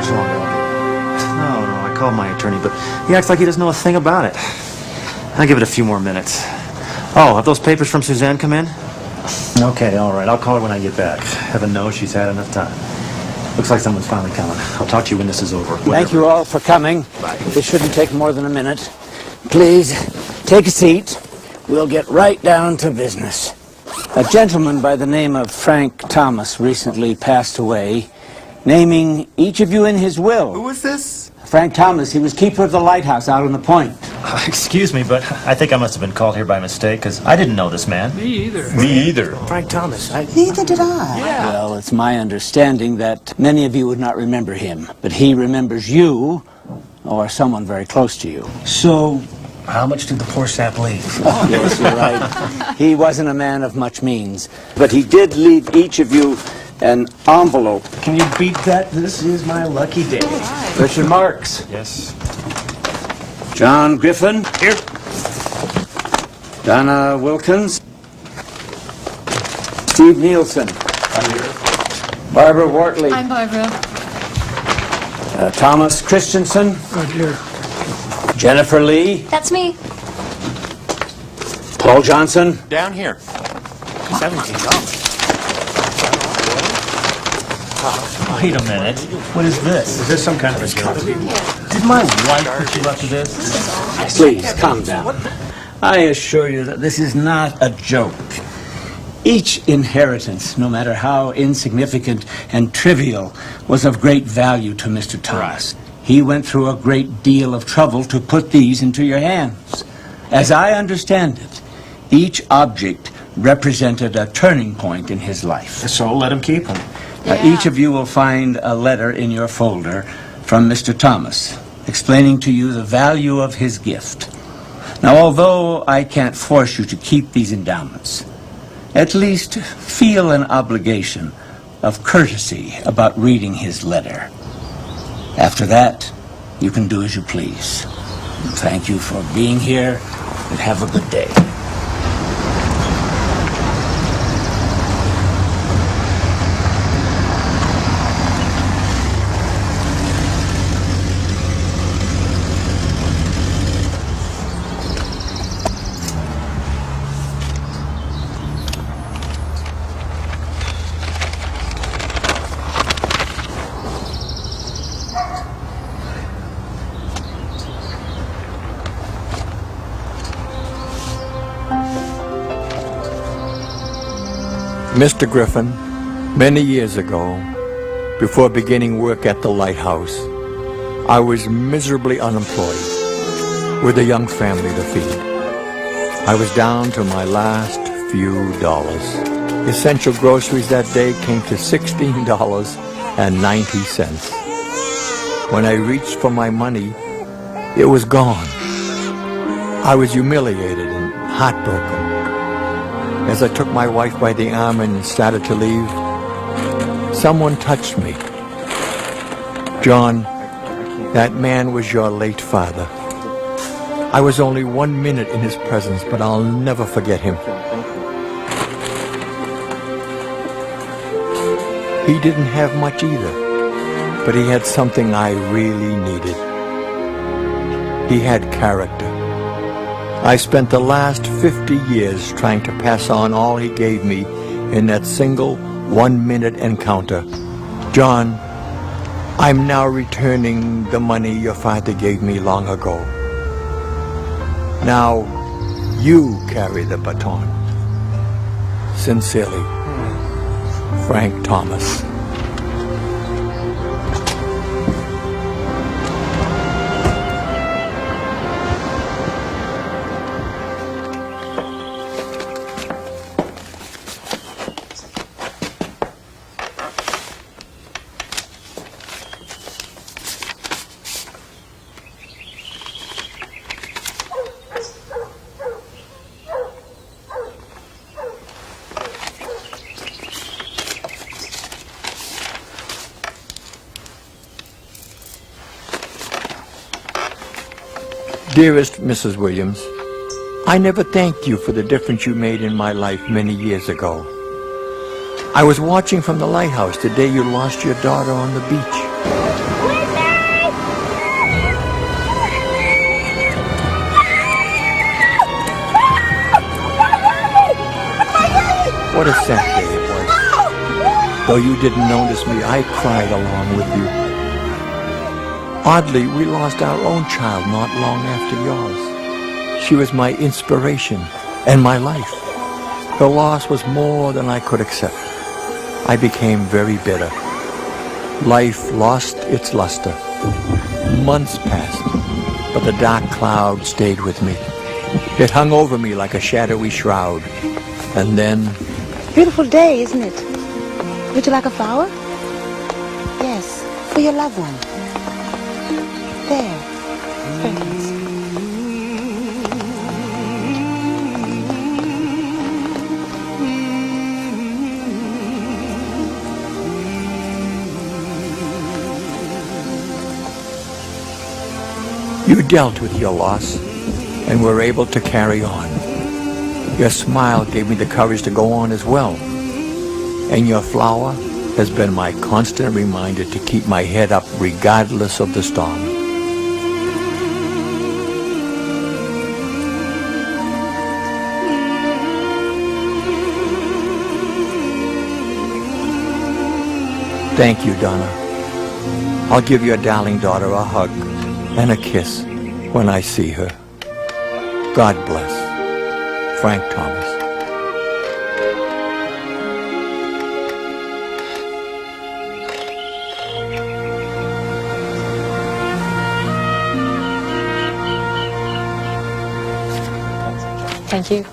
much longer. No, I called my attorney, but he acts like he doesn't know a thing about it. I'll give it a few more minutes. Oh, have those papers from Suzanne come in? Okay, all right. I'll call her when I get back. Heaven knows she's had enough time. Looks like someone's finally coming. I'll talk to you when this is over. Thank you all for coming. Bye. This shouldn't take more than a minute. Please, take a seat. We'll get right down to business. A gentleman by the name of Frank Thomas recently passed away, naming each of you in his will. Who was this? Frank Thomas. He was keeper of the lighthouse out on the point. Excuse me, but I think I must have been called here by mistake, because I didn't know this man. Me either. Me either. Frank Thomas. Neither did I. Yeah. Well, it's my understanding that many of you would not remember him, but he remembers you, or someone very close to you. So, How much did the poor sap leave? oh, yes, you're right. He wasn't a man of much means, but he did leave each of you an envelope. Can you beat that? This is my lucky day. Richard Marks. Yes. John Griffin. Here. Donna Wilkins. Steve Nielsen. I'm here. Barbara Wortley. I'm Barbara. Thomas Christensen. Right here. Jennifer Lee. That's me. Paul Johnson. Down here. $17. Wait a minute. What is this? Is this some kind of a joke? Did my wife put you up to this? Please, calm down. I assure you that this is not a joke. Each inheritance, no matter how insignificant and trivial, was of great value to Mr. Thomas. He went through a great deal of trouble to put these into your hands. As I understand it, each object represented a turning point in his life. So let him keep them. Each of you will find a letter in your folder from Mr. Thomas, explaining to you the value of his gift. Now, although I can't force you to keep these endowments, at least feel an obligation of courtesy about reading his letter. After that, you can do as you please. Thank you for being here, and have a good day. Mr. Griffin, many years ago, before beginning work at the lighthouse, I was miserably unemployed, with a young family to feed. I was down to my last few dollars. Essential groceries that day came to $16.90. When I reached for my money, it was gone. I was humiliated and heartbroken. As I took my wife by the arm and started to leave, someone touched me. John, that man was your late father. I was only 1 minute in his presence, but I'll never forget him. He didn't have much either, but he had something I really needed. He had character. I spent the last 50 years trying to pass on all he gave me in that single 1 minute encounter. John, I'm now returning the money your father gave me long ago. Now, you carry the baton. Sincerely, Frank Thomas. Dearest Mrs. Williams, I never thanked you for the difference you made in my life many years ago. I was watching from the lighthouse the day you lost your daughter on the beach. What a sad day it was. Though you didn't notice me, I cried along with you. Oddly, we lost our own child not long after yours. She was my inspiration and my life. The loss was more than I could accept. I became very bitter. Life lost its luster. Months passed, but the dark cloud stayed with me. It hung over me like a shadowy shroud. And then... Beautiful day, isn't it? Would you like a flower? Yes, for your loved one. There. Fragrance. You dealt with your loss and were able to carry on. Your smile gave me the courage to go on as well. And your flower has been my constant reminder to keep my head up regardless of the storm. Thank you, Donna. I'll give your darling daughter a hug and a kiss when I see her. God bless. Frank Thomas. Thank you.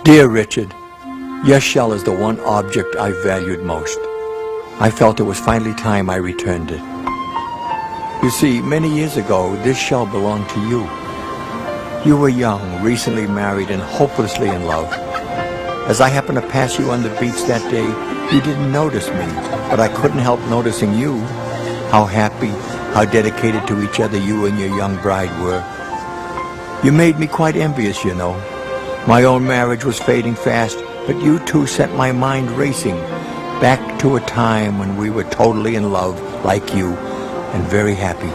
Dear Richard, your shell is the one object I valued most. I felt it was finally time I returned it. You see, many years ago, this shell belonged to you. You were young, recently married, and hopelessly in love. As I happened to pass you on the beach that day, you didn't notice me, but I couldn't help noticing you. How happy, how dedicated to each other you and your young bride were. You made me quite envious, you know. My own marriage was fading fast, but you two set my mind racing back to a time when we were totally in love, like you, and very happy.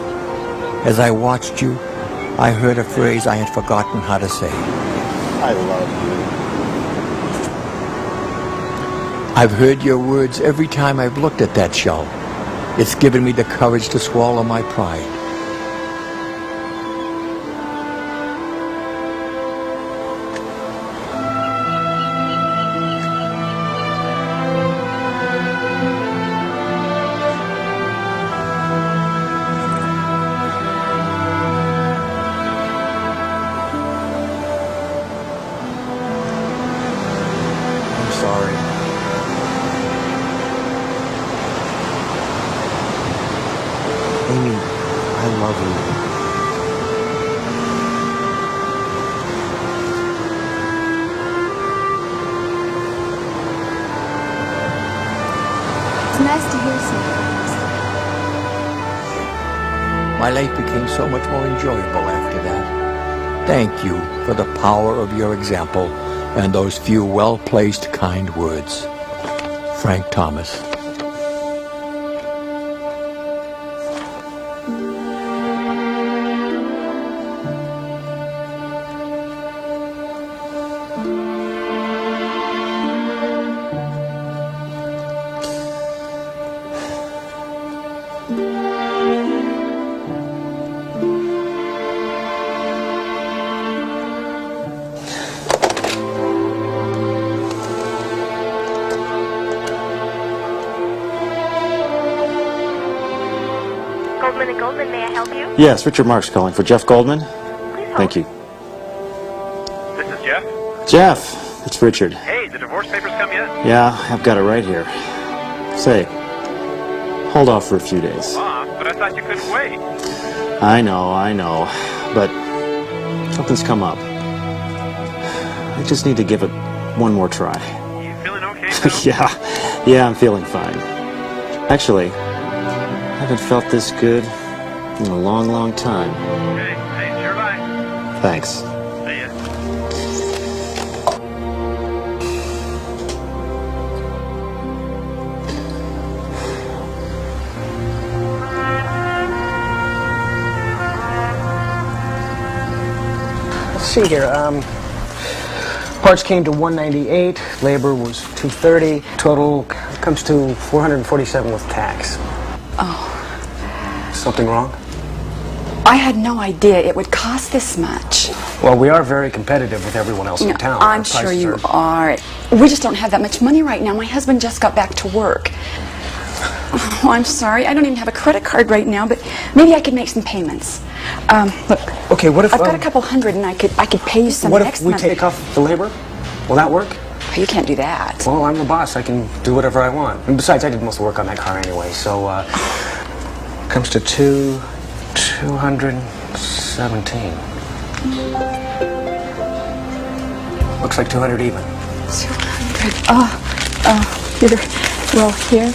As I watched you, I heard a phrase I had forgotten how to say. I love you. I've heard your words every time I've looked at that shell. It's given me the courage to swallow my pride. Sorry. Amy, I love you. It's nice to hear something. My life became so much more enjoyable after that. Thank you for the power of your example and those few well-placed kind words. Frank Thomas. Goldman and Goldman, may I help you? Yes, Richard Marks calling for Jeff Goldman. Please hold. Thank you. This is Jeff. Jeff, it's Richard. Hey, the divorce papers come yet? Yeah, I've got it right here. Say, hold off for a few days. But I thought you couldn't wait. I know, but something's come up. I just need to give it one more try. You feeling okay, Phil? Yeah, I'm feeling fine. Actually, I haven't felt this good in a long, long time. Okay, hey, sure bye. Thanks. See ya. Let's see here. Parts came to 198. Labor was 230. Total comes to 447 with tax. Oh, Something wrong? I had no idea it would cost this much. Well, we are very competitive with everyone else in town. I'm Our sure prices you are. We just don't have that much money right now. My husband just got back to work. Oh, I'm sorry. I don't even have a credit card right now, but maybe I could make some payments. Look, Okay, what if I've got a couple hundred, and I could pay you some what if next we month. take off the labor? Will that work? Oh, you can't do that. Well, I'm the boss. I can do whatever I want. And besides, I did most of the work on that car anyway. So comes to 217. Looks like 200 even. 200. Here. Well, here.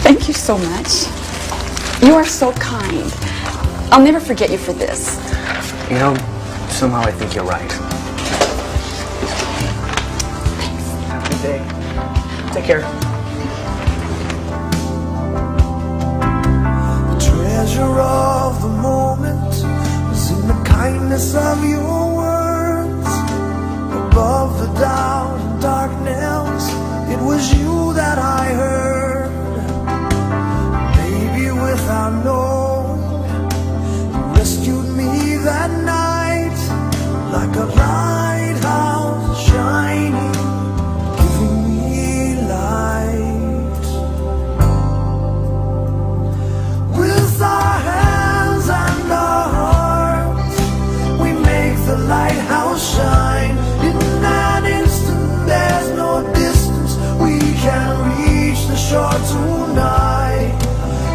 Thank you so much. You are so kind. I'll never forget you for this. You know, somehow I think you're right. Have a good day. Take care. The treasure of the moment is in the kindness of your words. Above the doubt and darkness, it was you that I heard. Maybe without knowing, you rescued me that night, like a lighthouse shining, giving me light. With our hands and our hearts, we make the lighthouse shine. In an instant, there's no distance, we can reach the shore tonight.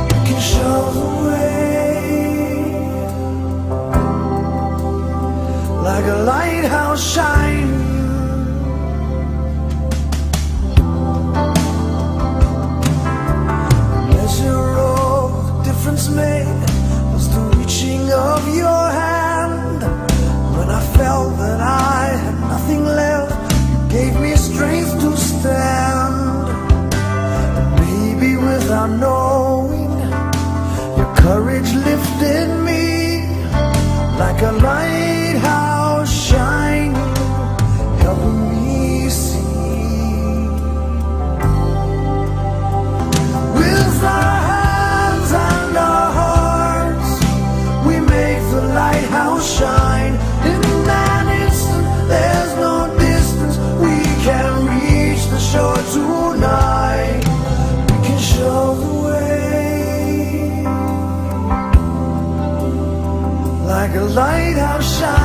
You can show the way, like a lighthouse shining. Measure of the difference made was the reaching of your hand. When I felt that I had nothing left, you gave me strength to stand. And maybe without knowing, your courage lifted me, like a lighthouse shining, helping me see. With our hands and our hearts, we make the lighthouse shine. In an instant, there's no distance, we can reach the shore tonight. We can show the way, like a lighthouse shine.